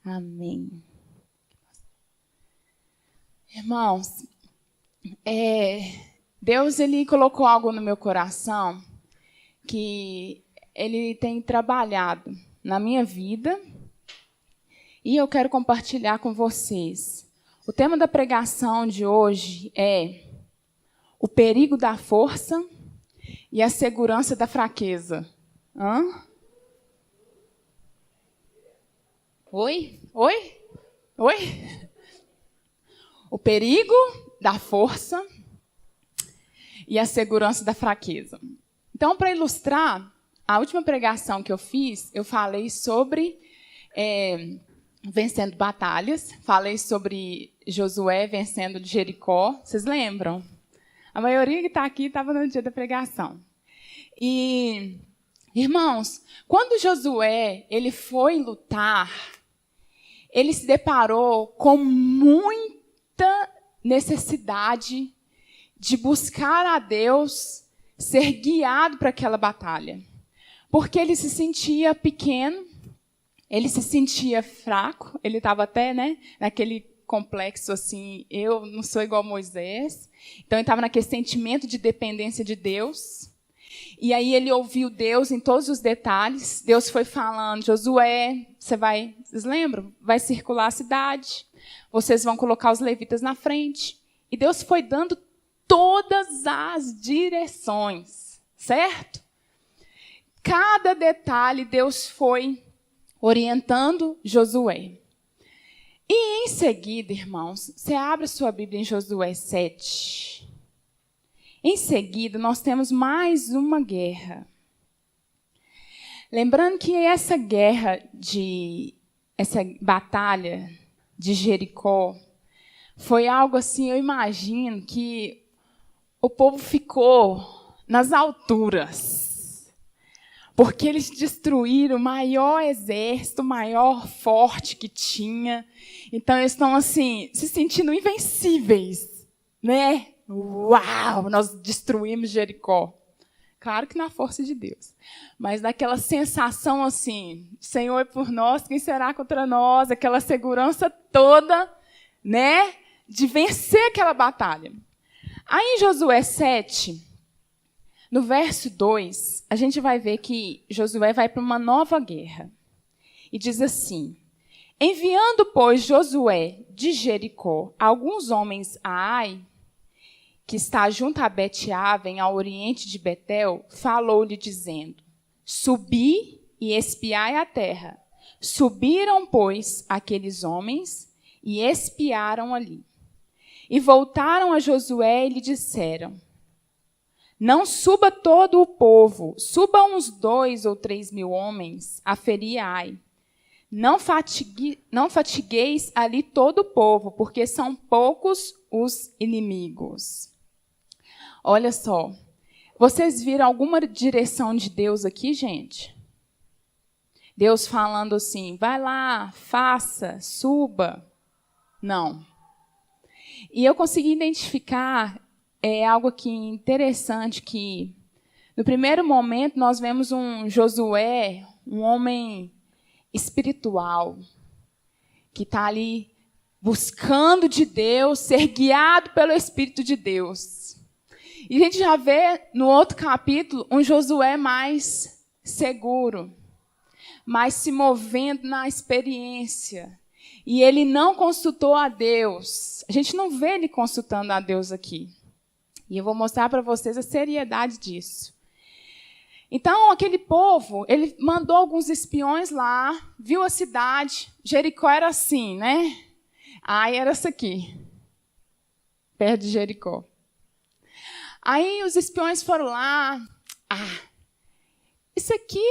Amém. Irmãos, Deus ele colocou algo no meu coração que Ele tem trabalhado na minha vida e eu quero compartilhar com vocês. O tema da pregação de hoje é o perigo da força e a segurança da fraqueza. Hã? Oi? O perigo da força e a segurança da fraqueza. Então, para ilustrar, a última pregação que eu fiz, eu falei sobre vencendo batalhas, falei sobre Josué vencendo de Jericó. Vocês lembram? A maioria que está aqui estava no dia da pregação. E, irmãos, quando Josué ele foi lutar, ele se deparou com muita necessidade de buscar a Deus, ser guiado para aquela batalha. Porque ele se sentia pequeno, ele se sentia fraco, ele estava até naquele complexo assim, eu não sou igual a Moisés. Então ele estava naquele sentimento de dependência de Deus. E aí ele ouviu Deus em todos os detalhes. Deus foi falando, Josué, vocês lembram? Vai circular a cidade, vocês vão colocar os levitas na frente. E Deus foi dando todas as direções, certo? Cada detalhe Deus foi orientando Josué. E em seguida, irmãos, você abre a sua Bíblia em Josué 7. Em seguida, nós temos mais uma guerra. Lembrando que essa batalha de Jericó, foi algo assim, eu imagino que o povo ficou nas alturas. Porque eles destruíram o maior exército, o maior forte que tinha. Então, eles estão assim, se sentindo invencíveis, né? Uau, nós destruímos Jericó. Claro que na força de Deus. Mas naquela sensação assim, Senhor é por nós, quem será contra nós? Aquela segurança toda, né? De vencer aquela batalha. Aí em Josué 7, no verso 2, a gente vai ver que Josué vai para uma nova guerra. E diz assim: enviando, pois, Josué de Jericó alguns homens a Ai, que está junto a Bet-Aven, ao oriente de Betel, falou-lhe dizendo: subi e espiai a terra. Subiram, pois, aqueles homens e espiaram ali. E voltaram a Josué e lhe disseram: não suba todo o povo, suba uns 2 ou 3 mil homens a ferir Ai. Não fatigueis ali todo o povo, porque são poucos os inimigos. Olha só, vocês viram alguma direção de Deus aqui, gente? Deus falando assim, vai lá, faça, suba. Não. E eu consegui identificar algo aqui interessante, que no primeiro momento nós vemos um Josué, um homem espiritual, que está ali buscando de Deus, ser guiado pelo Espírito de Deus. E a gente já vê no outro capítulo um Josué mais seguro, mais se movendo na experiência. E ele não consultou a Deus. A gente não vê ele consultando a Deus aqui. E eu vou mostrar para vocês a seriedade disso. Então, aquele povo, ele mandou alguns espiões lá, viu a cidade. Jericó era assim, né? Ai era essa aqui, perto de Jericó. Aí os espiões foram lá. Isso aqui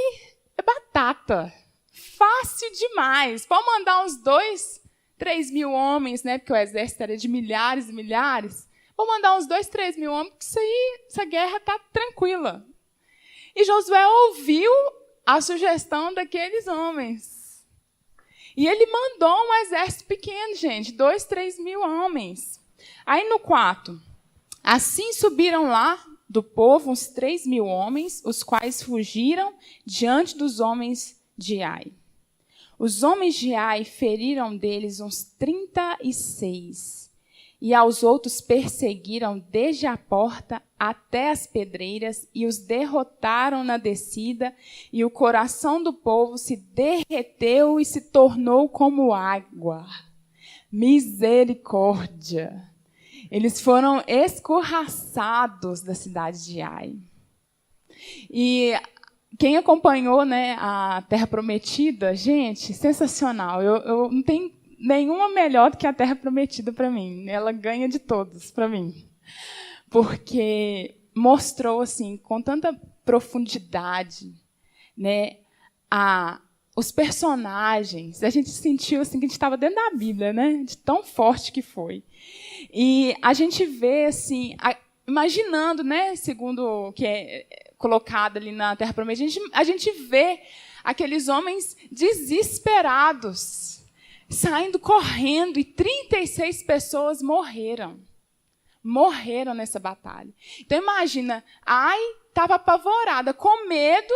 é batata. Fácil demais. Pode mandar uns 2, 3 mil homens, né? Porque o exército era de milhares e milhares. Vou mandar uns 2, 3 mil homens, porque essa guerra está tranquila. E Josué ouviu a sugestão daqueles homens. E ele mandou um exército pequeno, gente. 2, 3 mil homens. Aí no 4... assim subiram lá do povo uns 3 mil homens, os quais fugiram diante dos homens de Ai. Os homens de Ai feriram deles uns 36, e aos outros perseguiram desde a porta até as pedreiras, e os derrotaram na descida, e o coração do povo se derreteu e se tornou como água. Misericórdia! Eles foram escorraçados da cidade de Ai. E quem acompanhou, né, a Terra Prometida, gente, sensacional. Eu não tenho nenhuma melhor do que a Terra Prometida para mim. Ela ganha de todos para mim. Porque mostrou assim, com tanta profundidade, né, os personagens. A gente sentiu assim, que a gente estava dentro da Bíblia, né, de tão forte que foi. E a gente vê, assim, imaginando, né, segundo o que é colocado ali na Terra Prometida, a gente vê aqueles homens desesperados, saindo correndo, e 36 pessoas morreram. Morreram nessa batalha. Então, imagina, Ai estava apavorada, com medo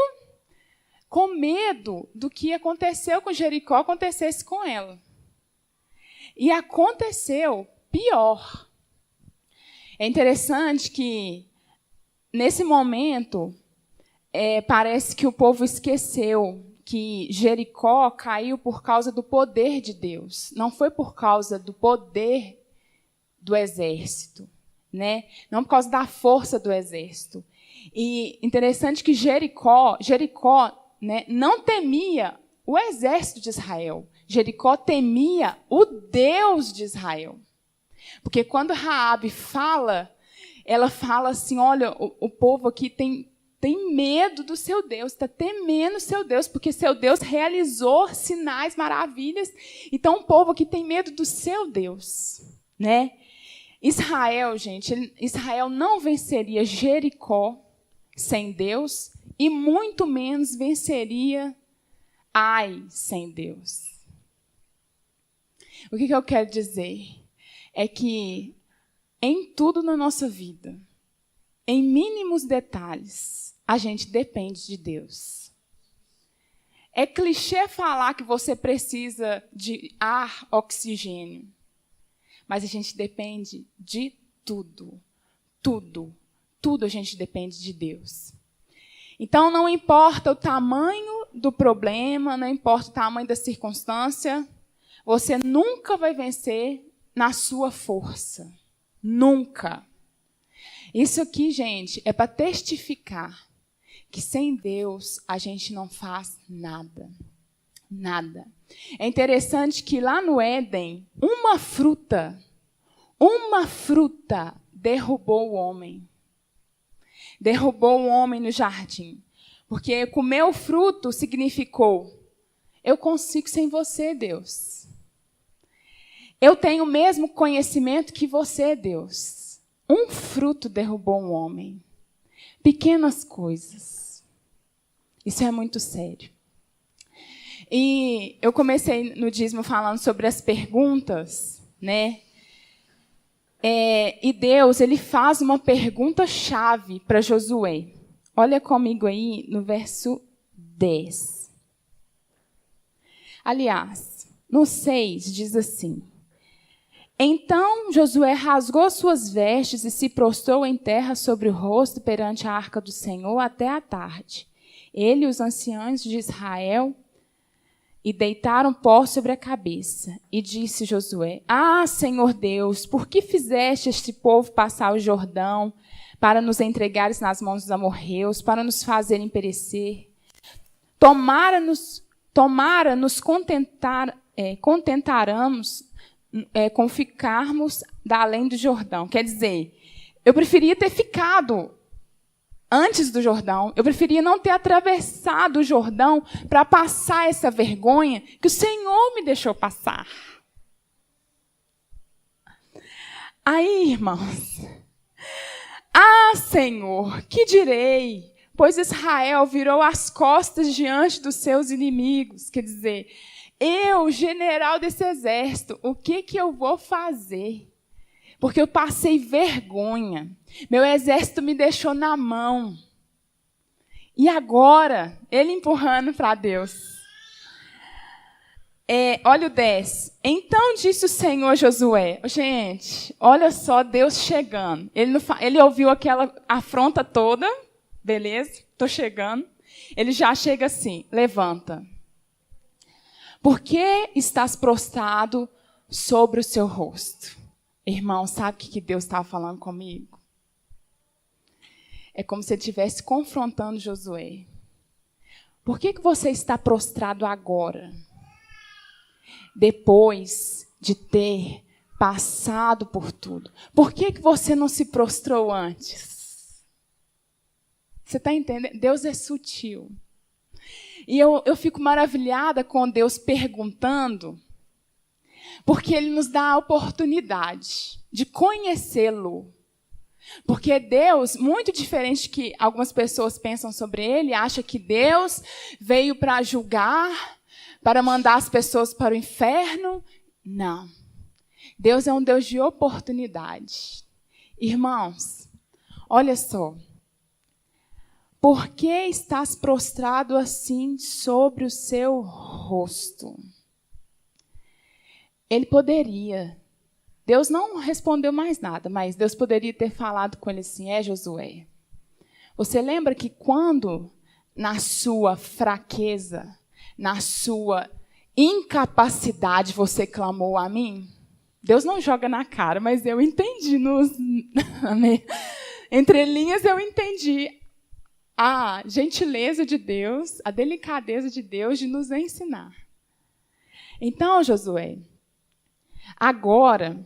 do que aconteceu com Jericó acontecesse com ela. E aconteceu pior. É interessante que, nesse momento, parece que o povo esqueceu que Jericó caiu por causa do poder de Deus. Não foi por causa do poder do exército, né? Não por causa da força do exército. E interessante que Jericó, né, não temia o exército de Israel. Jericó temia o Deus de Israel. Porque quando Raabe fala, ela fala assim, olha, o povo aqui tem medo do seu Deus, está temendo o seu Deus, porque seu Deus realizou sinais, maravilhas. Então, o povo aqui tem medo do seu Deus, né? Israel, gente, Israel não venceria Jericó sem Deus, e muito menos venceria Ai sem Deus. O que eu quero dizer? É que em tudo na nossa vida, em mínimos detalhes, a gente depende de Deus. É clichê falar que você precisa de ar, oxigênio, mas a gente depende de tudo. Tudo a gente depende de Deus. Então, não importa o tamanho do problema, não importa o tamanho da circunstância, você nunca vai vencer na sua força. Nunca. Isso aqui, gente, é para testificar que sem Deus a gente não faz nada. Nada. É interessante que lá no Éden, uma fruta derrubou o homem. Derrubou o homem no jardim. Porque comer o fruto significou, eu consigo sem você, Deus. Eu tenho o mesmo conhecimento que você, Deus. Um fruto derrubou um homem. Pequenas coisas. Isso é muito sério. E eu comecei no dízimo falando sobre as perguntas, né? E Deus, ele faz uma pergunta-chave para Josué. Olha comigo aí no verso 10. Aliás, no 6 diz assim: Então Josué rasgou suas vestes e se prostrou em terra sobre o rosto perante a arca do Senhor até a tarde. Ele e os anciãos de Israel e deitaram pó sobre a cabeça. E disse Josué: Ah, Senhor Deus, por que fizeste este povo passar o Jordão para nos entregares nas mãos dos amorreus, para nos fazerem perecer? Tomara nos contentaramos com ficarmos da além do Jordão. Quer dizer, eu preferia ter ficado antes do Jordão. Eu preferia não ter atravessado o Jordão para passar essa vergonha que o Senhor me deixou passar. Aí, irmãos, Senhor, que direi? Pois Israel virou as costas diante dos seus inimigos. Quer dizer, eu, general desse exército, o que eu vou fazer? Porque eu passei vergonha. Meu exército me deixou na mão. E agora, ele empurrando para Deus. Olha o 10. Então disse o Senhor a Josué. Gente, olha só Deus chegando. Ele ouviu aquela afronta toda. Beleza, estou chegando. Ele já chega assim, levanta. Por que estás prostrado sobre o seu rosto? Irmão, sabe o que Deus estava falando comigo? É como se ele estivesse confrontando Josué. Por que você está prostrado agora? Depois de ter passado por tudo. Por que você não se prostrou antes? Você está entendendo? Deus é sutil. E eu fico maravilhada com Deus perguntando, porque Ele nos dá a oportunidade de conhecê-lo. Porque Deus, muito diferente do que algumas pessoas pensam sobre Ele, acha que Deus veio para julgar, para mandar as pessoas para o inferno. Não. Deus é um Deus de oportunidade. Irmãos, olha só. Por que estás prostrado assim sobre o seu rosto? Ele poderia. Deus não respondeu mais nada, mas Deus poderia ter falado com ele assim: Josué, você lembra que quando na sua fraqueza, na sua incapacidade, você clamou a mim? Deus não joga na cara, mas eu entendi. Entre linhas eu entendi a gentileza de Deus, a delicadeza de Deus de nos ensinar. Então, Josué, agora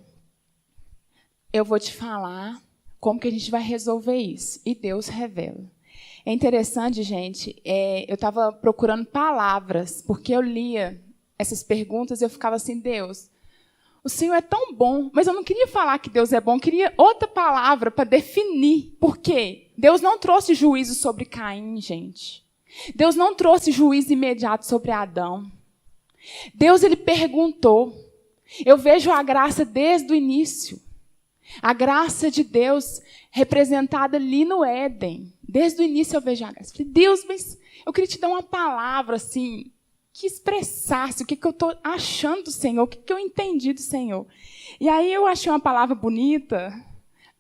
eu vou te falar como que a gente vai resolver isso. E Deus revela. É interessante, gente, eu estava procurando palavras, porque eu lia essas perguntas e eu ficava assim: Deus, o Senhor é tão bom, mas eu não queria falar que Deus é bom, eu queria outra palavra para definir. Por quê? Deus não trouxe juízo sobre Caim, gente. Deus não trouxe juízo imediato sobre Adão. Deus, ele perguntou. Eu vejo a graça desde o início. A graça de Deus representada ali no Éden. Desde o início eu vejo a graça. Eu falei: Deus, mas eu queria te dar uma palavra assim, que expressasse o que eu estou achando do Senhor, o que eu entendi do Senhor. E aí eu achei uma palavra bonita,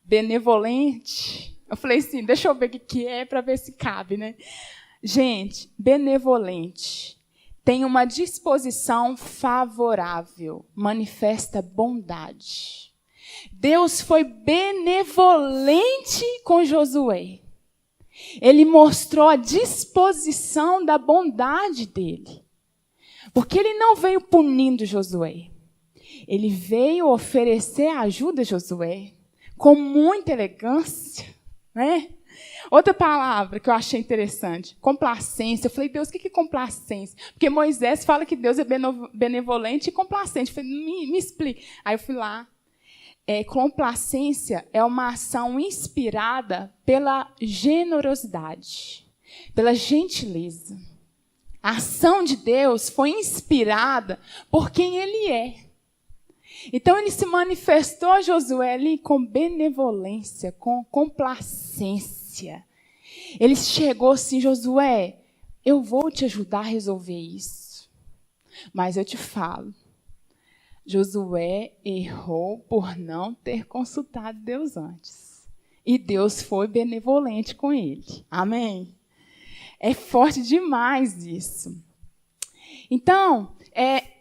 benevolente. Eu falei assim: deixa eu ver o que é para ver se cabe, né? Gente, benevolente tem uma disposição favorável, manifesta bondade. Deus foi benevolente com Josué. Ele mostrou a disposição da bondade dele. Porque ele não veio punindo Josué. Ele veio oferecer ajuda a Josué com muita elegância, né? Outra palavra que eu achei interessante, complacência. Eu falei: Deus, o que é complacência? Porque Moisés fala que Deus é benevolente e complacente. Eu falei: me explica. Aí eu fui lá. Complacência é uma ação inspirada pela generosidade, pela gentileza. A ação de Deus foi inspirada por quem Ele é. Então, Ele se manifestou a Josué ali com benevolência, com complacência. Ele chegou assim: Josué, eu vou te ajudar a resolver isso. Mas eu te falo, Josué errou por não ter consultado Deus antes. E Deus foi benevolente com ele. Amém? É forte demais isso. Então,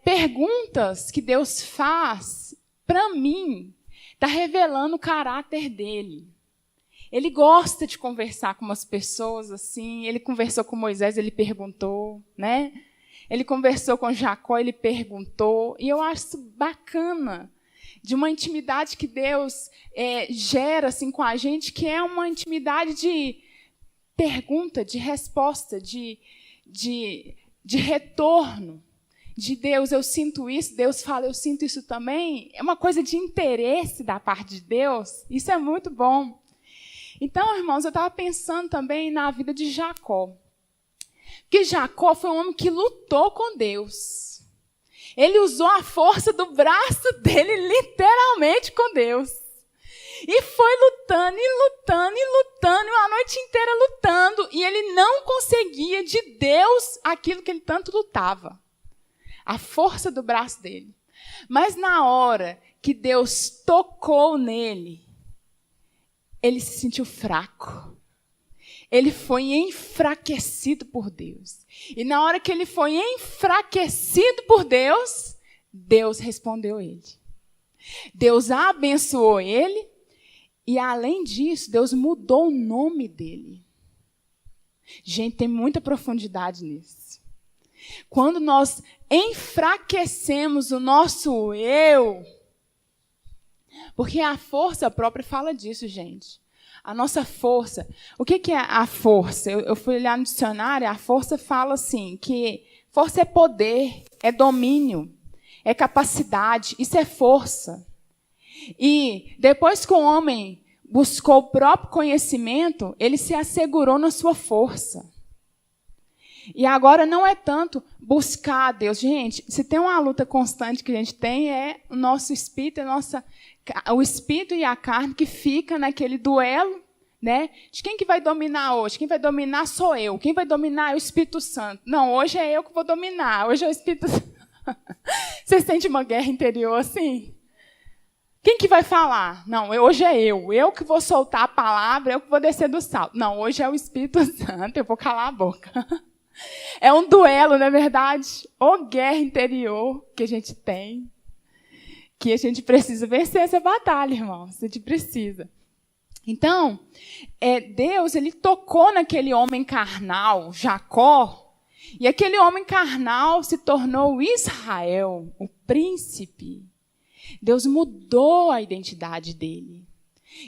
perguntas que Deus faz, para mim, está revelando o caráter dele. Ele gosta de conversar com umas pessoas assim. Ele conversou com Moisés, ele perguntou, né? Ele conversou com Jacó, ele perguntou. E eu acho isso bacana, de uma intimidade que Deus gera assim, com a gente, que é uma intimidade de pergunta, de resposta, de retorno. De Deus, eu sinto isso, Deus fala, eu sinto isso também. É uma coisa de interesse da parte de Deus. Isso é muito bom. Então, irmãos, eu estava pensando também na vida de Jacó. Porque Jacó foi um homem que lutou com Deus. Ele usou a força do braço dele, literalmente, com Deus. E foi lutando, e lutando, e lutando, a noite inteira lutando. E ele não conseguia de Deus aquilo que ele tanto lutava. a força do braço dele. Mas na hora que Deus tocou nele, ele se sentiu fraco. Ele foi enfraquecido por Deus. E na hora que ele foi enfraquecido por Deus, Deus respondeu ele. Deus abençoou ele e, além disso, Deus mudou o nome dele. Gente, tem muita profundidade nisso. Quando nós enfraquecemos o nosso eu, porque a força própria fala disso, gente. A nossa força. O que é a força? Eu fui olhar no dicionário, a força fala assim, que força é poder, é domínio, é capacidade, isso é força. E depois que o homem buscou o próprio conhecimento, ele se assegurou na sua força. E agora não é tanto buscar a Deus. Gente, se tem uma luta constante que a gente tem, é o nosso espírito, o espírito e a carne que fica naquele duelo, né? De quem que vai dominar hoje? Quem vai dominar sou eu. Quem vai dominar é o Espírito Santo. Não, hoje é eu que vou dominar. Hoje é o Espírito Santo. Você sente uma guerra interior assim? Quem que vai falar? Não, hoje é eu. Eu que vou soltar a palavra, eu que vou descer do salto. Não, hoje é o Espírito Santo, eu vou calar a boca. É um duelo, não é verdade? Ou guerra interior que a gente tem, que a gente precisa vencer essa batalha, irmãos. A gente precisa. Então, Deus, ele tocou naquele homem carnal, Jacó, e aquele homem carnal se tornou Israel, o príncipe. Deus mudou a identidade dele.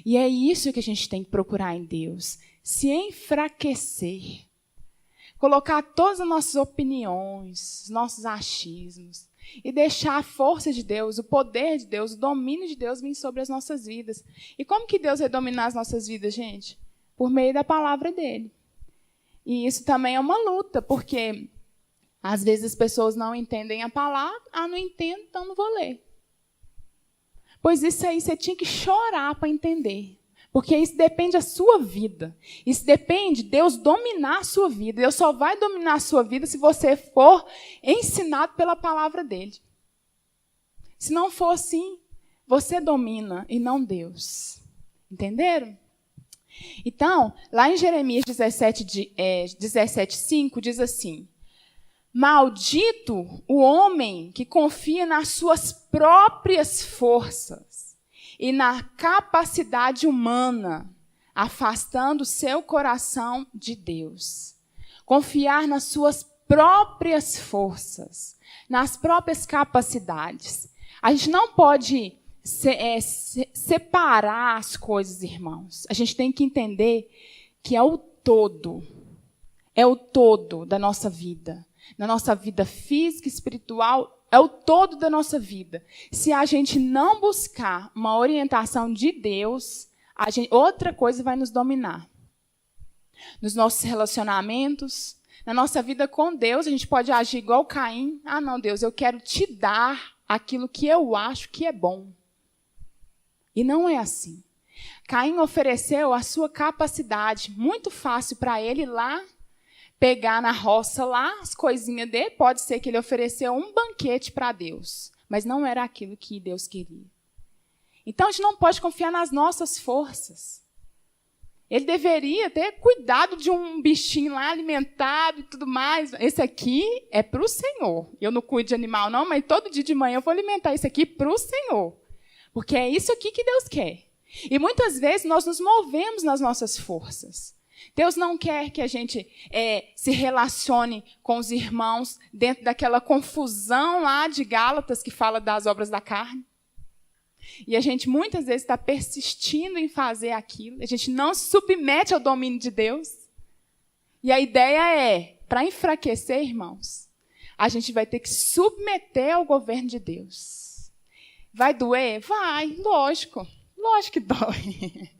E é isso que a gente tem que procurar em Deus. Se enfraquecer. Colocar todas as nossas opiniões, nossos achismos. E deixar a força de Deus, o poder de Deus, o domínio de Deus vir sobre as nossas vidas. E como que Deus vai dominar as nossas vidas, gente? Por meio da palavra dele. E isso também é uma luta, porque às vezes as pessoas não entendem a palavra. Não entendo, então não vou ler. Pois isso aí você tinha que chorar para entender. Porque isso depende da sua vida. Isso depende de Deus dominar a sua vida. Deus só vai dominar a sua vida se você for ensinado pela palavra dele. Se não for assim, você domina e não Deus. Entenderam? Então, lá em Jeremias 17:5 diz assim: maldito o homem que confia nas suas próprias forças e na capacidade humana, afastando seu coração de Deus. Confiar nas suas próprias forças, nas próprias capacidades. A gente não pode separar as coisas, irmãos. A gente tem que entender que é o todo da nossa vida. Na nossa vida física e espiritual, é o todo da nossa vida. Se a gente não buscar uma orientação de Deus, outra coisa vai nos dominar. Nos nossos relacionamentos, na nossa vida com Deus, a gente pode agir igual Caim. Não, Deus, eu quero te dar aquilo que eu acho que é bom. E não é assim. Caim ofereceu a sua capacidade, muito fácil para ele lá, pegar na roça lá as coisinhas dele. Pode ser que ele ofereceu um banquete para Deus, mas não era aquilo que Deus queria. Então, a gente não pode confiar nas nossas forças. Ele deveria ter cuidado de um bichinho lá alimentado e tudo mais. Esse aqui é para o Senhor. Eu não cuido de animal, não, mas todo dia de manhã eu vou alimentar isso aqui para o Senhor. Porque é isso aqui que Deus quer. E muitas vezes nós nos movemos nas nossas forças. Deus não quer que a gente se relacione com os irmãos dentro daquela confusão lá de Gálatas que fala das obras da carne. E a gente muitas vezes está persistindo em fazer aquilo. A gente não se submete ao domínio de Deus. E a ideia é, para enfraquecer, irmãos, a gente vai ter que submeter ao governo de Deus. Vai doer? Vai, lógico. Lógico que dói.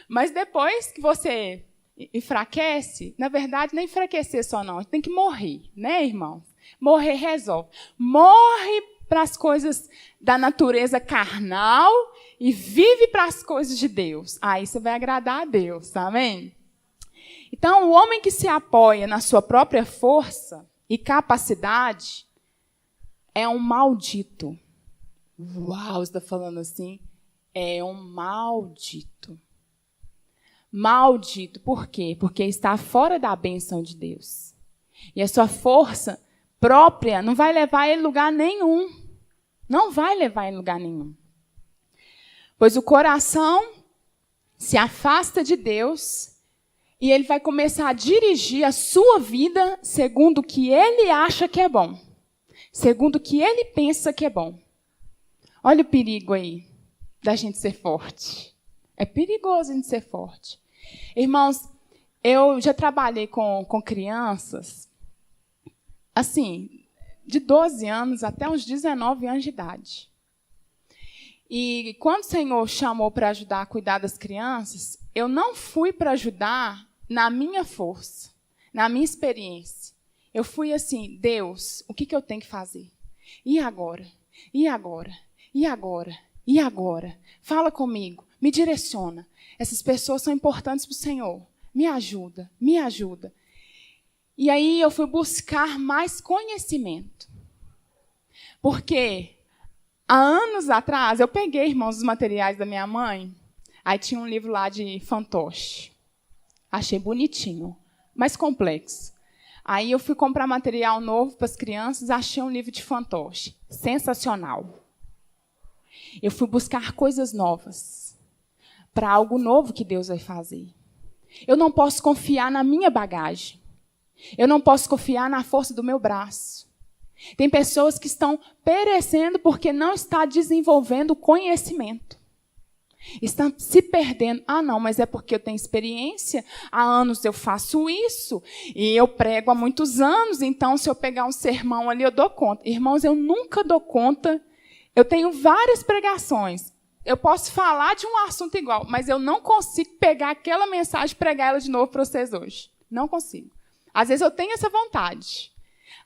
Mas depois que você enfraquece, na verdade, não é enfraquecer só não, a gente tem que morrer, né, irmãos? Morrer resolve. Morre para as coisas da natureza carnal e vive para as coisas de Deus. Aí você vai agradar a Deus, tá vendo? Então, o homem que se apoia na sua própria força e capacidade, é um maldito. Uau, você está falando assim? É um maldito. Maldito, por quê? Porque está fora da bênção de Deus. E a sua força própria não vai levar ele a lugar nenhum. Não vai levar ele a lugar nenhum. Pois o coração se afasta de Deus e ele vai começar a dirigir a sua vida segundo o que ele acha que é bom. Segundo o que ele pensa que é bom. Olha o perigo aí da gente ser forte. É perigoso a gente ser forte. Irmãos, eu já trabalhei com crianças, assim, de 12 anos até uns 19 anos de idade. E quando o Senhor chamou para ajudar a cuidar das crianças, eu não fui para ajudar na minha força, na minha experiência. Eu fui assim, Deus, o que eu tenho que fazer? E agora? E agora? E agora? E agora? Fala comigo, me direciona. Essas pessoas são importantes para o Senhor. Me ajuda, me ajuda. E aí eu fui buscar mais conhecimento. Porque há anos atrás, eu peguei, irmãos, os materiais da minha mãe. Aí tinha um livro lá de fantoche. Achei bonitinho, mas complexo. Aí eu fui comprar material novo para as crianças, achei um livro de fantoche. Sensacional. Eu fui buscar coisas novas, para algo novo que Deus vai fazer. Eu não posso confiar na minha bagagem. Eu não posso confiar na força do meu braço. Tem pessoas que estão perecendo porque não estão desenvolvendo conhecimento. Estão se perdendo. Ah, não, mas é porque eu tenho experiência. Há anos eu faço isso. E eu prego há muitos anos. Então, se eu pegar um sermão ali, eu dou conta. Irmãos, eu nunca dou conta. Eu tenho várias pregações. Eu posso falar de um assunto igual, mas eu não consigo pegar aquela mensagem e pregar ela de novo para vocês hoje. Não consigo. Às vezes eu tenho essa vontade.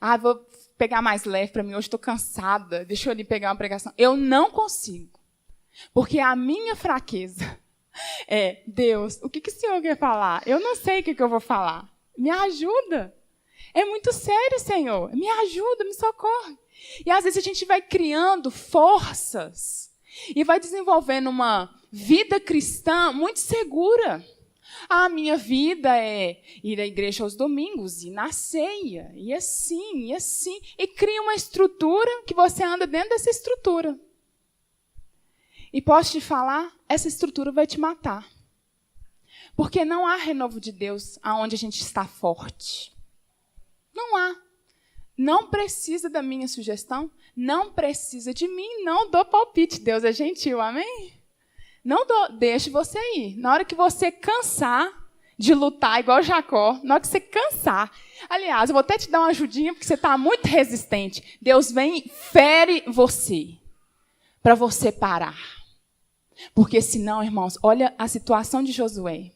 Ah, vou pegar mais leve para mim, hoje estou cansada, deixa eu ali pegar uma pregação. Eu não consigo. Porque a minha fraqueza é, Deus, o que o Senhor quer falar? Eu não sei o que eu vou falar. Me ajuda. É muito sério, Senhor. Me ajuda, me socorre. E às vezes a gente vai criando forças e vai desenvolvendo uma vida cristã muito segura. A minha vida é ir à igreja aos domingos, ir na ceia, e assim, e assim. E cria uma estrutura que você anda dentro dessa estrutura. E posso te falar, essa estrutura vai te matar. Porque não há renovo de Deus aonde a gente está forte. Não há. Não precisa da minha sugestão, não precisa de mim, não dou palpite. Deus é gentil, amém? Não dou, deixe você ir. Na hora que você cansar de lutar igual Jacó, na hora que você cansar, aliás, eu vou até te dar uma ajudinha, porque você está muito resistente. Deus vem e fere você, para você parar. Porque senão, irmãos, olha a situação de Josué.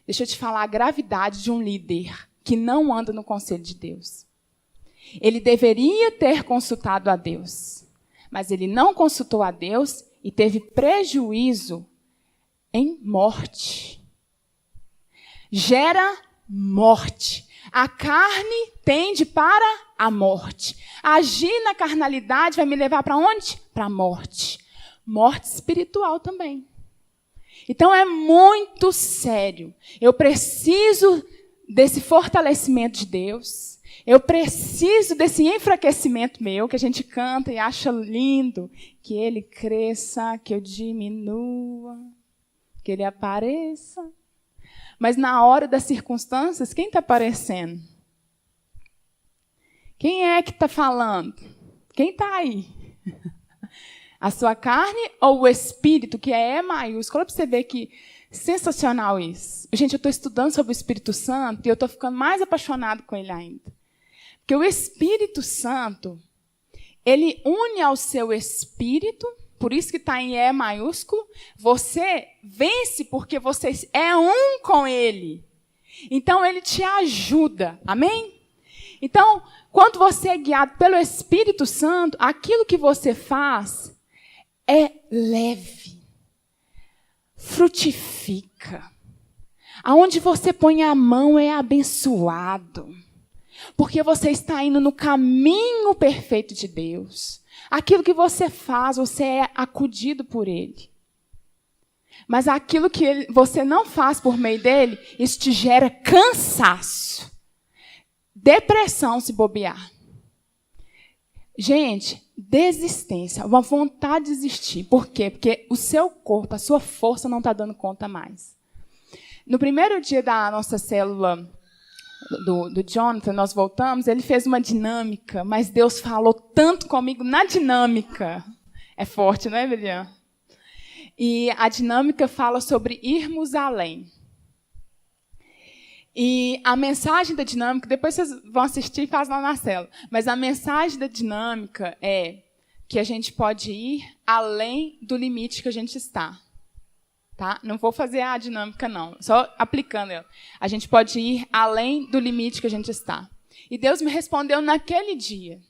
Deixa eu te falar a gravidade de um líder que não anda no conselho de Deus. Ele deveria ter consultado a Deus, mas ele não consultou a Deus e teve prejuízo em morte. Gera morte. A carne tende para a morte. Agir na carnalidade vai me levar para onde? Para a morte. Morte espiritual também. Então é muito sério. Eu preciso desse fortalecimento de Deus. Eu preciso desse enfraquecimento meu, que a gente canta e acha lindo. Que ele cresça, que eu diminua, que ele apareça. Mas na hora das circunstâncias, quem está aparecendo? Quem é que está falando? Quem está aí? A sua carne ou o Espírito, que é E maiúsculo? Olha para você ver que sensacional isso. Gente, eu estou estudando sobre o Espírito Santo e eu estou ficando mais apaixonado com ele ainda. Porque o Espírito Santo, ele une ao seu Espírito, por isso que está em E maiúsculo. Você vence porque você é um com ele. Então, ele te ajuda. Amém? Então, quando você é guiado pelo Espírito Santo, aquilo que você faz é leve, frutifica. Aonde você põe a mão é abençoado. Porque você está indo no caminho perfeito de Deus. Aquilo que você faz, você é acudido por Ele. Mas aquilo que você não faz por meio dele, isso te gera cansaço. Depressão se bobear. Gente, desistência, uma vontade de desistir. Por quê? Porque o seu corpo, a sua força não está dando conta mais. No primeiro dia da nossa célula do Jonathan, nós voltamos, ele fez uma dinâmica, mas Deus falou tanto comigo na dinâmica. É forte, não é, Eliane? E a dinâmica fala sobre irmos além. E a mensagem da dinâmica, depois vocês vão assistir e fazem lá na célula, mas a mensagem da dinâmica é que a gente pode ir além do limite que a gente está. Tá? Não vou fazer a dinâmica, não, só aplicando ela. A gente pode ir além do limite que a gente está. E Deus me respondeu naquele dia.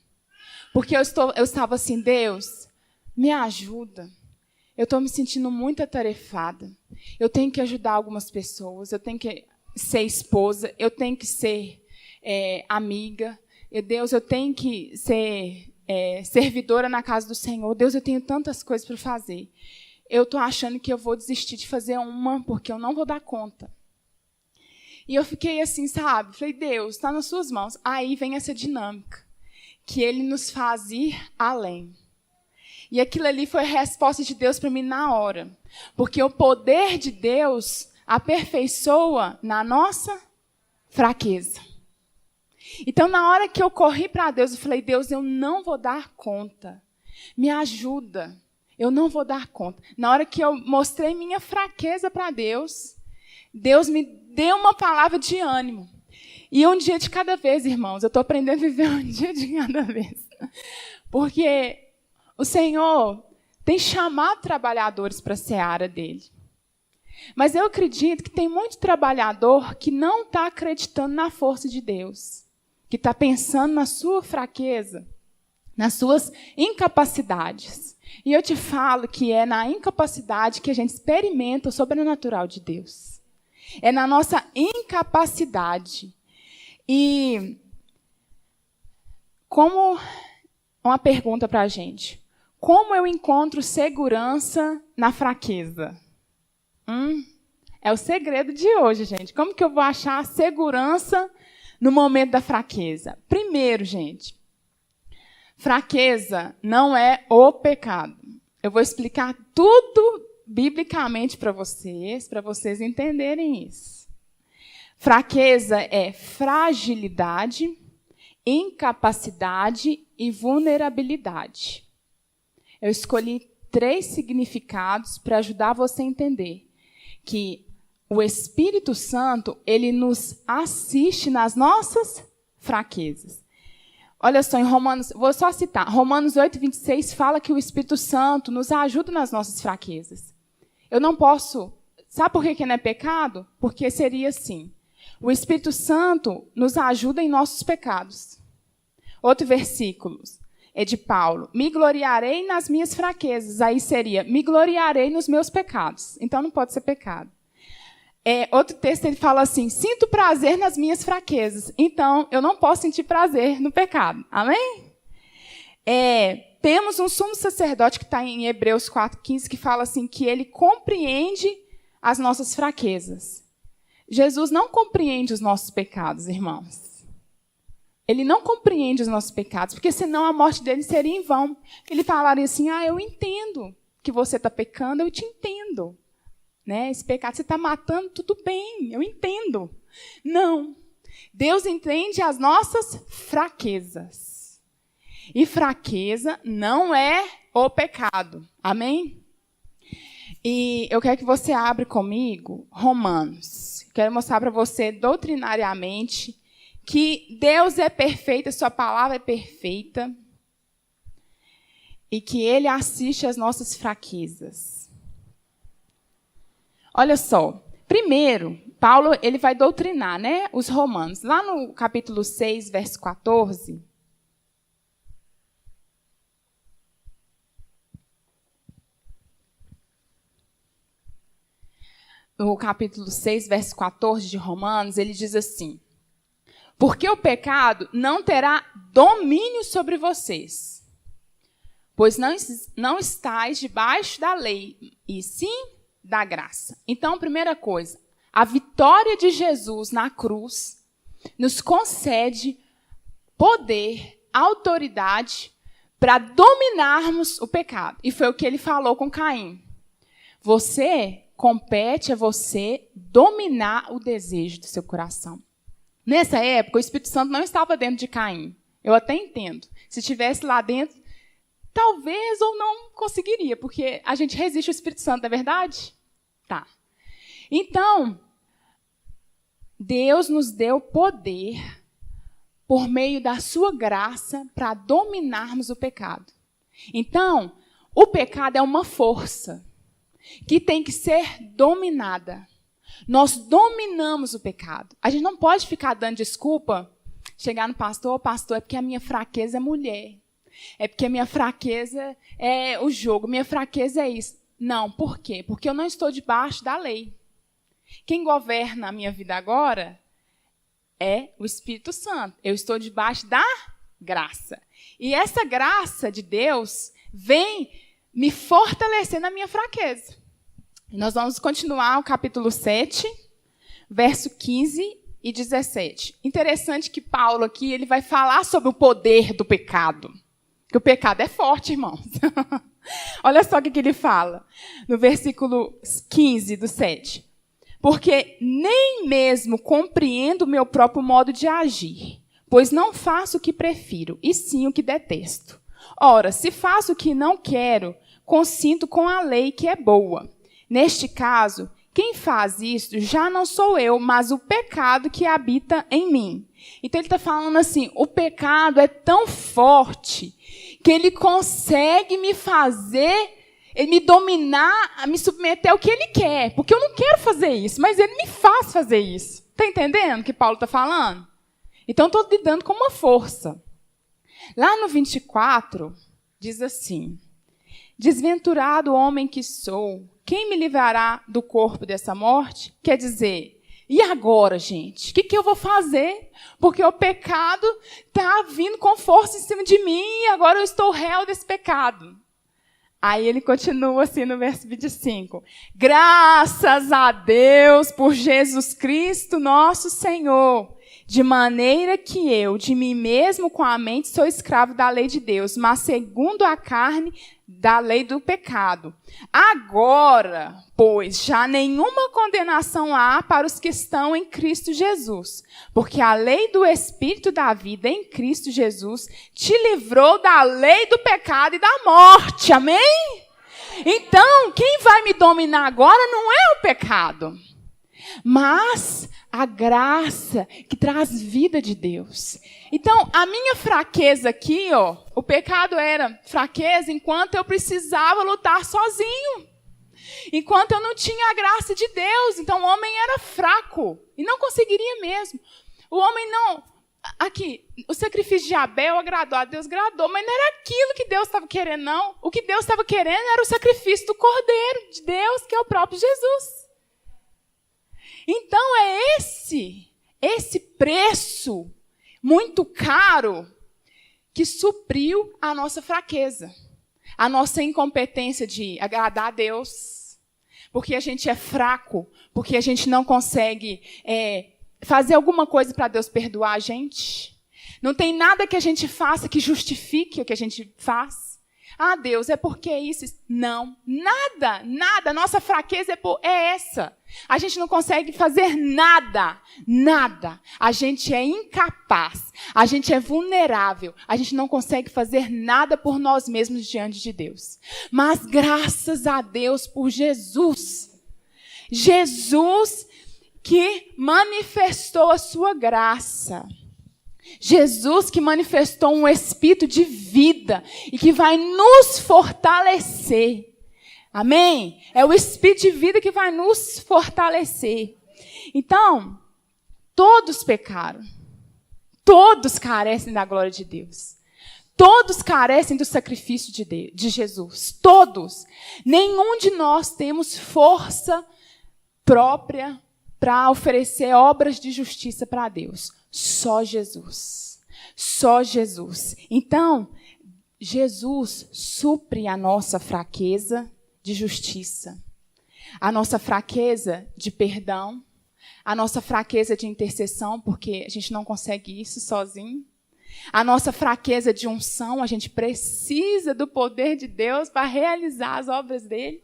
Porque eu estava assim, Deus, me ajuda. Eu estou me sentindo muito atarefada. Eu tenho que ajudar algumas pessoas, eu tenho que ser esposa, eu tenho que ser amiga. E Deus, eu tenho que ser servidora na casa do Senhor. Deus, eu tenho tantas coisas para fazer. Eu estou achando que eu vou desistir de fazer uma, porque eu não vou dar conta. E eu fiquei assim, sabe? Falei, Deus, está nas suas mãos. Aí vem essa dinâmica, que Ele nos faz ir além. E aquilo ali foi a resposta de Deus para mim na hora. Porque o poder de Deus aperfeiçoa na nossa fraqueza. Então, na hora que eu corri para Deus, eu falei, Deus, eu não vou dar conta. Me ajuda. Eu não vou dar conta. Na hora que eu mostrei minha fraqueza para Deus, Deus me deu uma palavra de ânimo. E um dia de cada vez, irmãos. Eu estou aprendendo a viver um dia de cada vez. Porque o Senhor tem chamado trabalhadores para a seara dele. Mas eu acredito que tem muito trabalhador que não está acreditando na força de Deus. Que está pensando na sua fraqueza, nas suas incapacidades. E eu te falo que é na incapacidade que a gente experimenta o sobrenatural de Deus. É na nossa incapacidade. E como uma pergunta para a gente. Como eu encontro segurança na fraqueza? É o segredo de hoje, gente. Como que eu vou achar segurança no momento da fraqueza? Primeiro, gente, fraqueza não é o pecado. Eu vou explicar tudo biblicamente para vocês entenderem isso. Fraqueza é fragilidade, incapacidade e vulnerabilidade. Eu escolhi 3 significados para ajudar você a entender que o Espírito Santo, ele nos assiste nas nossas fraquezas. Olha só, em Romanos, vou só citar, Romanos 8:26 fala que o Espírito Santo nos ajuda nas nossas fraquezas. Eu não posso, sabe por que não é pecado? Porque seria assim, o Espírito Santo nos ajuda em nossos pecados. Outro versículo é de Paulo, me gloriarei nas minhas fraquezas, aí seria, me gloriarei nos meus pecados. Então não pode ser pecado. Outro texto ele fala assim, sinto prazer nas minhas fraquezas. Então, eu não posso sentir prazer no pecado. Amém? Temos um sumo sacerdote que está em Hebreus 4:15, que fala assim, que ele compreende as nossas fraquezas. Jesus não compreende os nossos pecados, irmãos. Ele não compreende os nossos pecados, porque senão a morte dele seria em vão. Ele falaria assim, eu entendo que você está pecando, eu te entendo. Né? Esse pecado você está matando, tudo bem, eu entendo. Não. Deus entende as nossas fraquezas. E fraqueza não é o pecado. Amém? E eu quero que você abra comigo Romanos. Quero mostrar para você doutrinariamente que Deus é perfeito, a sua palavra é perfeita. E que Ele assiste às nossas fraquezas. Olha só, primeiro, Paulo ele vai doutrinar, né, os romanos. Lá no capítulo 6, verso 14, no capítulo 6, verso 14 de Romanos, ele diz assim, Porque o pecado não terá domínio sobre vocês, pois não estáis debaixo da lei, e sim da graça. Então, primeira coisa, a vitória de Jesus na cruz nos concede poder, autoridade para dominarmos o pecado. E foi o que ele falou com Caim. Compete a você dominar o desejo do seu coração. Nessa época, o Espírito Santo não estava dentro de Caim. Eu até entendo. Se estivesse lá dentro, talvez ou não conseguiria, porque a gente resiste ao Espírito Santo, não é verdade? Tá. Então, Deus nos deu poder por meio da sua graça para dominarmos o pecado. Então, o pecado é uma força que tem que ser dominada. Nós dominamos o pecado. A gente não pode ficar dando desculpa, chegar no pastor, é porque a minha fraqueza é mulher. É porque a minha fraqueza é o jogo, minha fraqueza é isso. Não, por quê? Porque eu não estou debaixo da lei. Quem governa a minha vida agora é o Espírito Santo. Eu estou debaixo da graça. E essa graça de Deus vem me fortalecer na minha fraqueza. E nós vamos continuar o capítulo 7, verso 15 e 17. Interessante que Paulo aqui ele vai falar sobre o poder do pecado. Porque o pecado é forte, irmãos. Olha só o que ele fala no versículo 15 do 7. Porque nem mesmo compreendo o meu próprio modo de agir, pois não faço o que prefiro, e sim o que detesto. Ora, se faço o que não quero, consinto com a lei que é boa. Neste caso, quem faz isso já não sou eu, mas o pecado que habita em mim. Então ele está falando assim, o pecado é tão forte que ele consegue me fazer, ele me dominar, me submeter ao que ele quer. Porque eu não quero fazer isso, mas ele me faz fazer isso. Está entendendo o que Paulo está falando? Então estou lidando com uma força. Lá no 24, diz assim, desventurado homem que sou, quem me livrará do corpo dessa morte? Quer dizer, e agora, gente? O que eu vou fazer? Porque o pecado está vindo com força em cima de mim e agora eu estou réu desse pecado. Aí ele continua assim no verso 25. Graças a Deus por Jesus Cristo, nosso Senhor. De maneira que eu, de mim mesmo com a mente, sou escravo da lei de Deus, mas segundo a carne, da lei do pecado. Agora, pois, já nenhuma condenação há para os que estão em Cristo Jesus, porque a lei do Espírito da vida em Cristo Jesus te livrou da lei do pecado e da morte. Amém? Então, quem vai me dominar agora não é o pecado, mas a graça que traz vida de Deus. Então, a minha fraqueza aqui, o pecado era fraqueza enquanto eu precisava lutar sozinho. Enquanto eu não tinha a graça de Deus. Então, o homem era fraco e não conseguiria mesmo. O homem não... Aqui, o sacrifício de Abel agradou a Deus, agradou, mas não era aquilo que Deus estava querendo, não. O que Deus estava querendo era o sacrifício do Cordeiro de Deus, que é o próprio Jesus. Então, é esse preço muito caro que supriu a nossa fraqueza, a nossa incompetência de agradar a Deus, porque a gente é fraco, porque a gente não consegue fazer alguma coisa para Deus perdoar a gente. Não tem nada que a gente faça que justifique o que a gente faz. Ah, Deus, é porque isso... Não, nada. Nossa fraqueza é essa. A gente não consegue fazer nada. A gente é incapaz. A gente é vulnerável. A gente não consegue fazer nada por nós mesmos diante de Deus. Mas graças a Deus por Jesus. Jesus que manifestou a sua graça. Jesus que manifestou um espírito de vida e que vai nos fortalecer. Amém? É o espírito de vida que vai nos fortalecer. Então, todos pecaram. Todos carecem da glória de Deus. Todos carecem do sacrifício de Jesus. Todos. Nenhum de nós temos força própria para oferecer obras de justiça para Deus. Só Jesus. Só Jesus. Então, Jesus supre a nossa fraqueza de justiça, a nossa fraqueza de perdão, a nossa fraqueza de intercessão, porque a gente não consegue isso sozinho, a nossa fraqueza de unção, a gente precisa do poder de Deus para realizar as obras dele.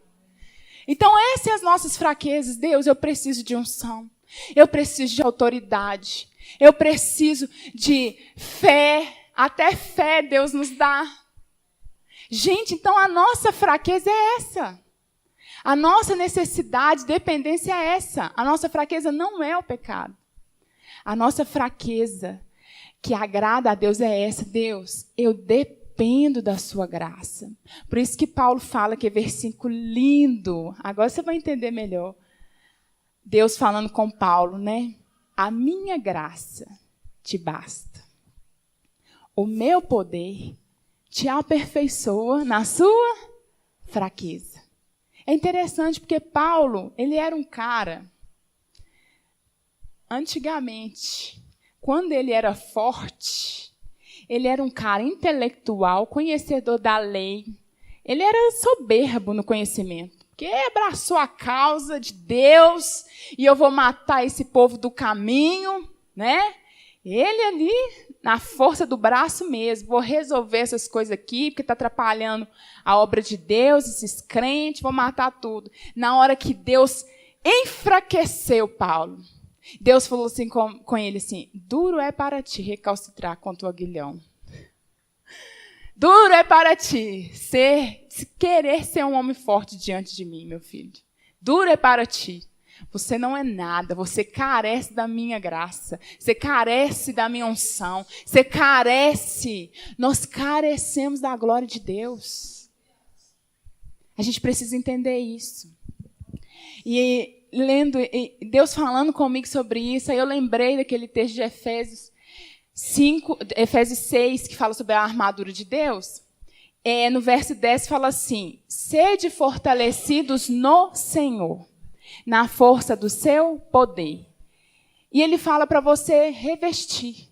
Então, essas são as nossas fraquezas. Deus, eu preciso de unção, eu preciso de autoridade, eu preciso de fé, até fé Deus nos dá. Gente, então a nossa fraqueza é essa. A nossa necessidade, dependência é essa. A nossa fraqueza não é o pecado. A nossa fraqueza que agrada a Deus é essa. Deus, eu dependo da sua graça. Por isso que Paulo fala, que é versículo lindo. Agora você vai entender melhor. Deus falando com Paulo, né? A minha graça te basta. O meu poder te aperfeiçoa na sua fraqueza. É interessante porque Paulo, ele era um cara, antigamente, quando ele era forte, ele era um cara intelectual, conhecedor da lei. Ele era soberbo no conhecimento, porque abraçou a causa de Deus e eu vou matar esse povo do caminho, né? Ele ali, na força do braço mesmo, vou resolver essas coisas aqui, porque está atrapalhando a obra de Deus, esses crentes, vou matar tudo. Na hora que Deus enfraqueceu Paulo, Deus falou assim com ele assim, duro é para ti recalcitrar contra o aguilhão. Duro é para ti querer ser um homem forte diante de mim, meu filho. Duro é para ti. Você não é nada, você carece da minha graça, você carece da minha unção, você carece, nós carecemos da glória de Deus. A gente precisa entender isso. E lendo, Deus falando comigo sobre isso, aí eu lembrei daquele texto de Efésios 6, que fala sobre a armadura de Deus. No verso 10 fala assim, sede fortalecidos no Senhor, na força do seu poder. E ele fala para você revestir.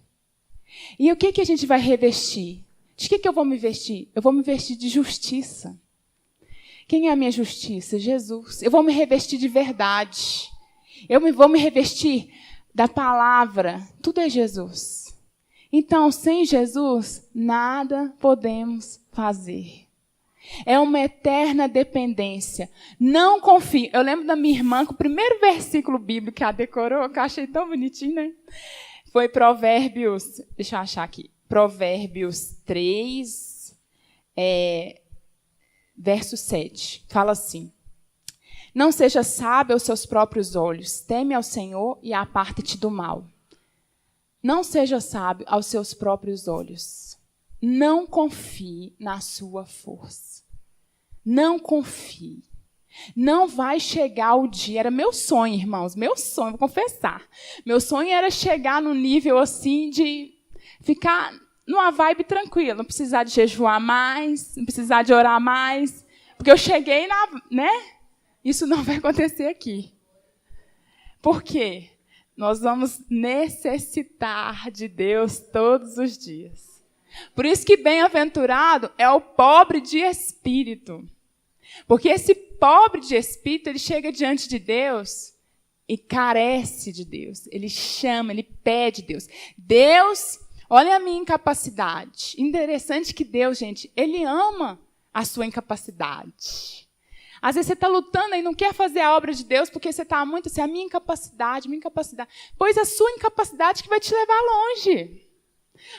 E o que a gente vai revestir? De que eu vou me vestir? Eu vou me vestir de justiça. Quem é a minha justiça? Jesus. Eu vou me revestir de verdade. Vou me revestir da palavra. Tudo é Jesus. Então, sem Jesus, nada podemos fazer. É uma eterna dependência. Não confie. Eu lembro da minha irmã, que o primeiro versículo bíblico que ela decorou, que eu achei tão bonitinho, né? Foi Provérbios, deixa eu achar aqui. Provérbios 3, verso 7. Fala assim. Não seja sábio aos seus próprios olhos. Teme ao Senhor e aparta-te do mal. Não seja sábio aos seus próprios olhos. Não confie na sua força. Não confie. Não vai chegar o dia. Era meu sonho, irmãos. Meu sonho, vou confessar. Meu sonho era chegar no nível assim de ficar numa vibe tranquila. Não precisar de jejuar mais. Não precisar de orar mais. Porque eu cheguei né? Isso não vai acontecer aqui. Por quê? Nós vamos necessitar de Deus todos os dias. Por isso que bem-aventurado é o pobre de espírito. Porque esse pobre de espírito, ele chega diante de Deus e carece de Deus. Ele chama, ele pede Deus. Deus, olha a minha incapacidade. Interessante que Deus, gente, ele ama a sua incapacidade. Às vezes você está lutando e não quer fazer a obra de Deus porque você está muito assim, a minha incapacidade. Pois a sua incapacidade que vai te levar longe.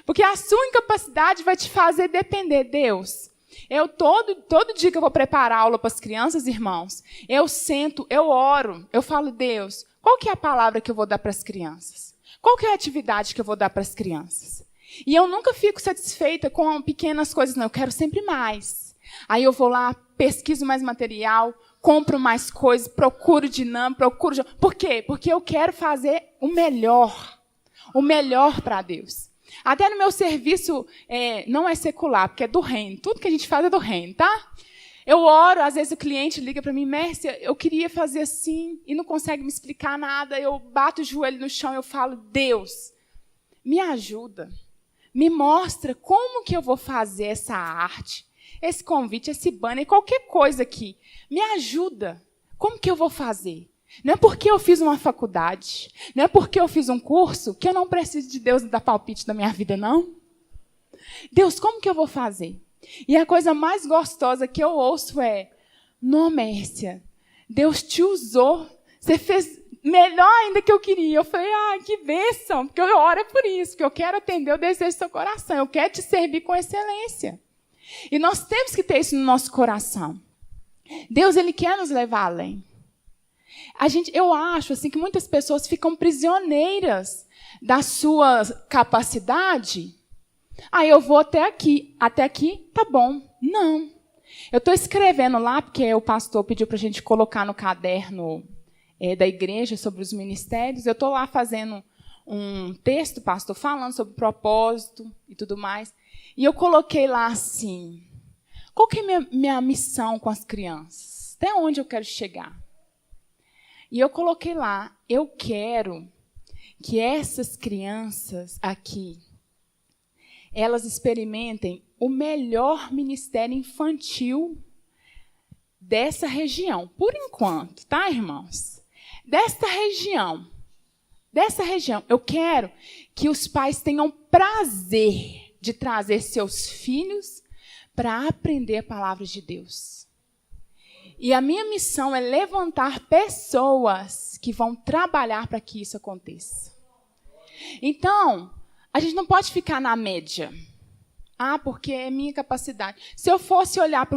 Porque a sua incapacidade vai te fazer depender. Deus, eu todo dia que eu vou preparar aula para as crianças, irmãos, eu sento, eu oro, eu falo, Deus, qual que é a palavra que eu vou dar para as crianças? Qual que é a atividade que eu vou dar para as crianças? E eu nunca fico satisfeita com pequenas coisas, não, eu quero sempre mais. Aí eu vou lá, pesquiso mais material, compro mais coisas, procuro dinâmica, Por quê? Porque eu quero fazer o melhor para Deus. Até no meu serviço, não é secular, porque é do reino. Tudo que a gente faz é do reino, tá? Eu oro, às vezes o cliente liga para mim, Mércia, eu queria fazer assim, e não consegue me explicar nada. Eu bato o joelho no chão e eu falo, Deus, me ajuda. Me mostra como que eu vou fazer essa arte, esse convite, esse banner, qualquer coisa aqui. Me ajuda. Como que eu vou fazer? Não é porque eu fiz uma faculdade, não é porque eu fiz um curso que eu não preciso de Deus dar palpite na minha vida, não. Deus, como que eu vou fazer? E a coisa mais gostosa que eu ouço é: não, Mércia, Deus te usou, você fez melhor ainda que eu queria. Eu falei, que bênção, porque eu oro por isso, porque eu quero atender o desejo do seu coração, eu quero te servir com excelência. E nós temos que ter isso no nosso coração. Deus, Ele quer nos levar além. Eu acho assim, que muitas pessoas ficam prisioneiras da sua capacidade. Eu vou até aqui tá bom. Não. Eu estou escrevendo lá, porque o pastor pediu para a gente colocar no caderno da igreja sobre os ministérios. Eu estou lá fazendo um texto, pastor, falando sobre propósito e tudo mais. E eu coloquei lá assim: qual que é minha missão com as crianças? Até onde eu quero chegar? E eu coloquei lá: eu quero que essas crianças aqui, elas experimentem o melhor ministério infantil dessa região. Por enquanto, tá, irmãos? Dessa região, eu quero que os pais tenham prazer de trazer seus filhos para aprender a palavra de Deus. E a minha missão é levantar pessoas que vão trabalhar para que isso aconteça. Então, a gente não pode ficar na média. Porque é minha capacidade. Se eu fosse olhar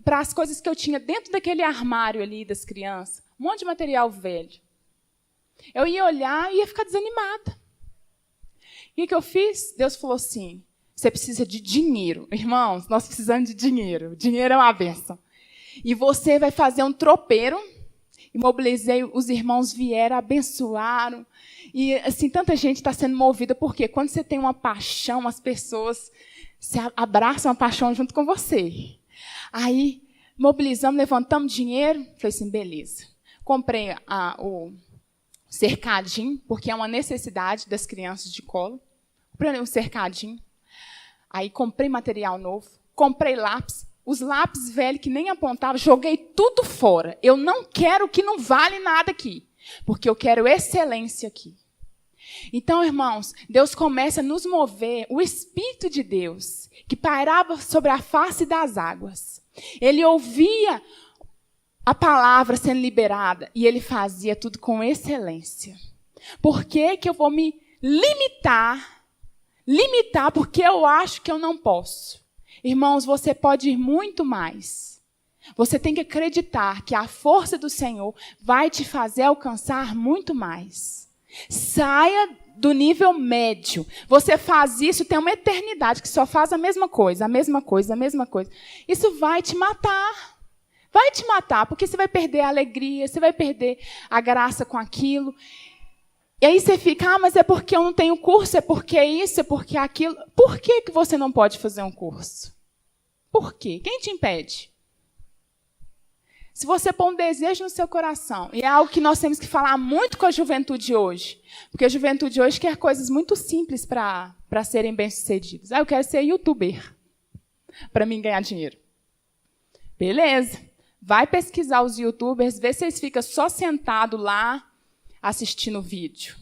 para as coisas que eu tinha dentro daquele armário ali das crianças, um monte de material velho, eu ia olhar e ia ficar desanimada. E o que eu fiz? Deus falou assim: você precisa de dinheiro. Irmãos, nós precisamos de dinheiro. Dinheiro é uma bênção. E você vai fazer um tropeiro. E mobilizei, os irmãos vieram, abençoaram. E assim, tanta gente está sendo movida. Porque quando você tem uma paixão, as pessoas se abraçam a paixão junto com você. Aí, mobilizamos, levantamos dinheiro. Falei assim, beleza. Comprei o cercadinho, porque é uma necessidade das crianças de colo. Comprei um cercadinho. Aí, comprei material novo. Comprei lápis. Os lápis velhos que nem apontavam, joguei tudo fora. Eu não quero que não vale nada aqui. Porque eu quero excelência aqui. Então, irmãos, Deus começa a nos mover, o Espírito de Deus, que pairava sobre a face das águas. Ele ouvia a palavra sendo liberada e ele fazia tudo com excelência. Por que que eu vou me limitar porque eu acho que eu não posso? Irmãos, você pode ir muito mais. Você tem que acreditar que a força do Senhor vai te fazer alcançar muito mais. Saia do nível médio. Você faz isso, tem uma eternidade que só faz a mesma coisa, a mesma coisa, a mesma coisa. Isso vai te matar. Vai te matar, porque você vai perder a alegria, você vai perder a graça com aquilo. E aí você fica, mas é porque eu não tenho curso, é porque isso, é porque aquilo. Por que que você não pode fazer um curso? Por quê? Quem te impede? Se você pôr um desejo no seu coração, e é algo que nós temos que falar muito com a juventude hoje, porque a juventude hoje quer coisas muito simples para serem bem-sucedidas. Eu quero ser youtuber, para mim ganhar dinheiro. Beleza. Vai pesquisar os youtubers, vê se eles ficam só sentados lá, assistindo o vídeo.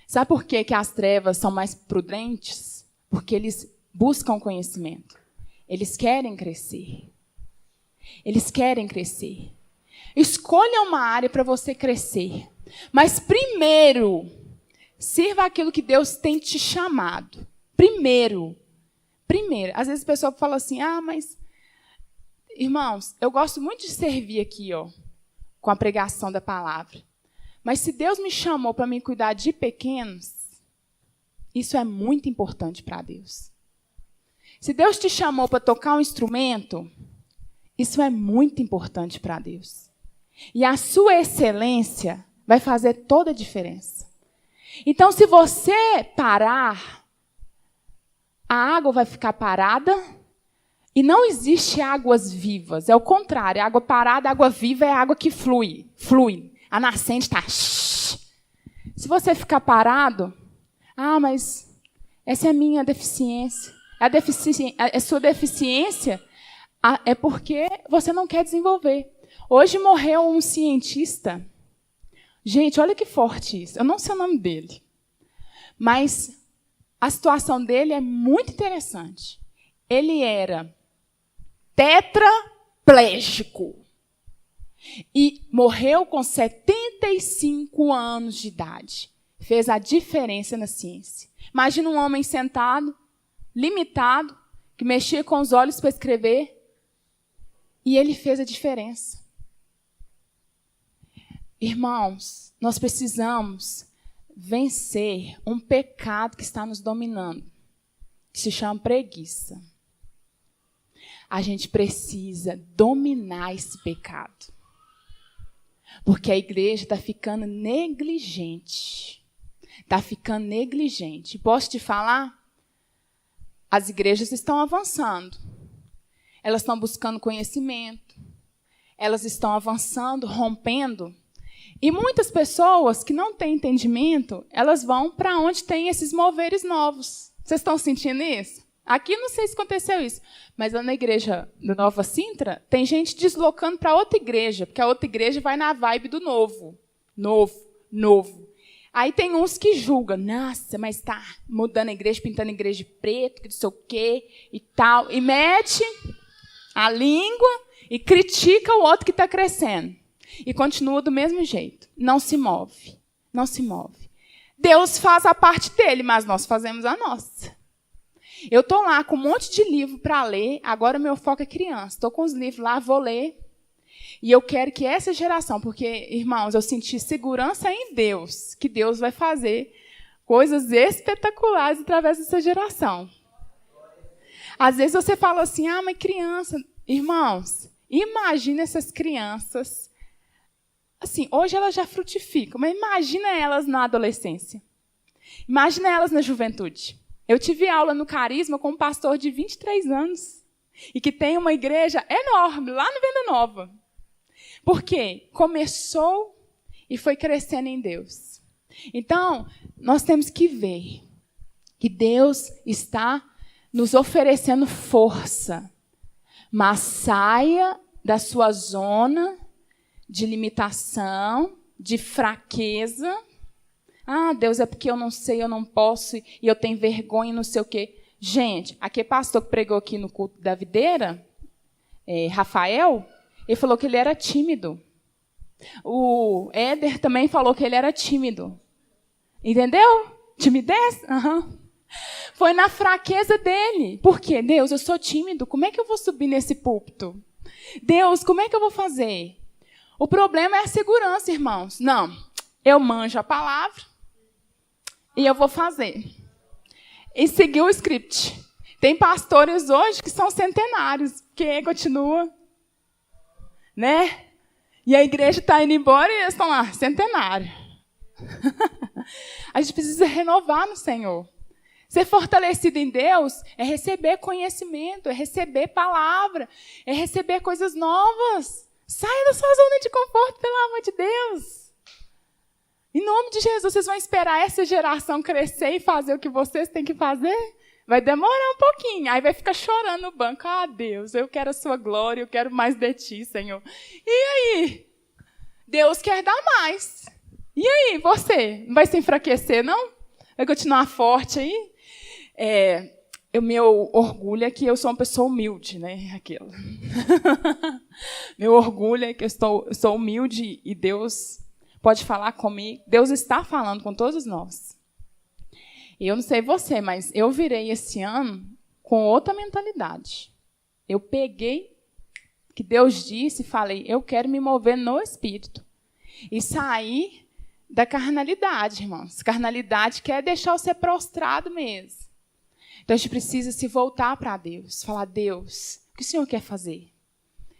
Sabe por que que as trevas são mais prudentes? Porque eles buscam conhecimento. Eles querem crescer. Eles querem crescer. Escolha uma área para você crescer. Mas primeiro, sirva aquilo que Deus tem te chamado. Primeiro. Às vezes a pessoa fala assim, mas... Irmãos, eu gosto muito de servir aqui, com a pregação da palavra. Mas se Deus me chamou para me cuidar de pequenos, isso é muito importante para Deus. Se Deus te chamou para tocar um instrumento, isso é muito importante para Deus. E a sua excelência vai fazer toda a diferença. Então, se você parar, a água vai ficar parada e não existe águas vivas. É o contrário. Água parada, água viva é água que flui. A nascente está... Se você ficar parado, Ah, mas essa é a minha deficiência. A sua deficiência é porque você não quer desenvolver. Hoje morreu um cientista. Gente, olha que forte isso. Eu não sei o nome dele. Mas a situação dele é muito interessante. Ele era tetraplégico. E morreu com 75 anos de idade. Fez a diferença na ciência. Imagina um homem sentado, limitado, que mexia com os olhos para escrever. E ele fez a diferença. Irmãos, nós precisamos vencer um pecado que está nos dominando, que se chama preguiça. A gente precisa dominar esse pecado. Porque a igreja está ficando negligente. Está ficando negligente. Posso te falar? As igrejas estão avançando. Elas estão buscando conhecimento. Elas estão avançando, rompendo. E muitas pessoas que não têm entendimento, elas vão para onde tem esses moveres novos. Vocês estão sentindo isso? Aqui não sei se aconteceu isso, mas lá na igreja do Nova Sintra, tem gente deslocando para outra igreja, porque a outra igreja vai na vibe do novo. Novo. Aí tem uns que julgam, nossa, mas está mudando a igreja, pintando a igreja de preto, que não sei o quê e tal. E mete a língua e critica o outro que está crescendo. E continua do mesmo jeito. Não se move. Deus faz a parte dele, mas nós fazemos a nossa. Eu estou lá com um monte de livro para ler, agora o meu foco é criança. Estou com os livros lá, vou ler. E eu quero que essa geração, porque, irmãos, eu senti segurança em Deus, que Deus vai fazer coisas espetaculares através dessa geração. Às vezes você fala assim, mas criança... Irmãos, imagina essas crianças... Assim, hoje elas já frutificam, mas imagina elas na adolescência. Imagina elas na juventude. Eu tive aula no Carisma com um pastor de 23 anos e que tem uma igreja enorme lá no Venda Nova. Por quê? Começou e foi crescendo em Deus. Então, nós temos que ver que Deus está nos oferecendo força, mas saia da sua zona de limitação, de fraqueza. Ah, Deus, é porque eu não sei, eu não posso, e eu tenho vergonha, não sei o quê. Gente, aquele pastor que pregou aqui no culto da videira, Rafael, ele falou que ele era tímido. O Éder também falou que ele era tímido. Entendeu? Timidez? Uhum. Foi na fraqueza dele. Por quê? Deus, eu sou tímido, como é que eu vou subir nesse púlpito? Deus, como é que eu vou fazer? O problema é a segurança, irmãos. Não, eu manjo a palavra e eu vou fazer. E seguir o script. Tem pastores hoje que são centenários, que continua, né? E a igreja está indo embora e eles estão lá, centenário. A gente precisa renovar no Senhor. Ser fortalecido em Deus é receber conhecimento, é receber palavra, é receber coisas novas. Saia da sua zona de conforto, pelo amor de Deus. Em nome de Jesus, vocês vão esperar essa geração crescer e fazer o que vocês têm que fazer? Vai demorar um pouquinho. Aí vai ficar chorando no banco. Ah, Deus, eu quero a sua glória, eu quero mais de ti, Senhor. E aí? Deus quer dar mais. E aí, você? Não vai se enfraquecer, não? Vai continuar forte aí? O meu orgulho é que eu sou uma pessoa humilde, né? Aquilo. Meu orgulho é que eu sou humilde e Deus pode falar comigo. Deus está falando com todos nós. E eu não sei você, mas eu virei esse ano com outra mentalidade. Eu peguei o que Deus disse e falei, eu quero me mover no Espírito. E sair da carnalidade, irmãos. Carnalidade quer deixar você prostrado mesmo. Então, a gente precisa se voltar para Deus. Falar, Deus, o que o Senhor quer fazer?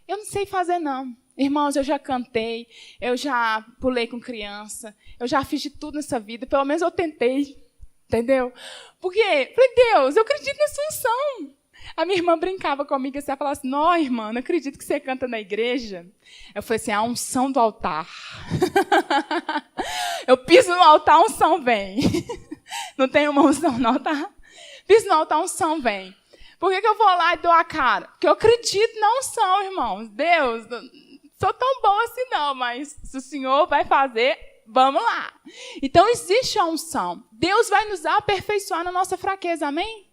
Eu não sei fazer, não. Irmãos, eu já cantei, eu já pulei com criança, eu já fiz de tudo nessa vida, pelo menos eu tentei. Entendeu? Porque, falei, Deus, eu acredito nessa unção. A minha irmã brincava comigo e ela falava assim, não, irmã, não acredito que você canta na igreja. Eu falei assim, a unção do altar. Eu piso no altar, a unção vem. Não tenho unção não, tá? Fiz não, tá, unção vem. Por que eu vou lá e dou a cara? Porque eu acredito na unção, irmãos. Deus, não sou tão boa assim não, mas se o Senhor vai fazer, vamos lá. Então existe a unção. Deus vai nos aperfeiçoar na nossa fraqueza, amém?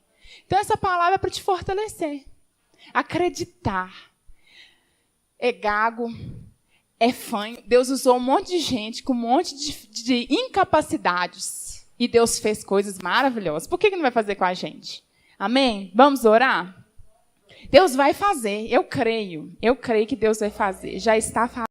Então essa palavra é para te fortalecer. Acreditar. É gago, é fanho. Deus usou um monte de gente com um monte de incapacidades. E Deus fez coisas maravilhosas. Por que não vai fazer com a gente? Amém? Vamos orar? Deus vai fazer. Eu creio que Deus vai fazer. Já está fazendo.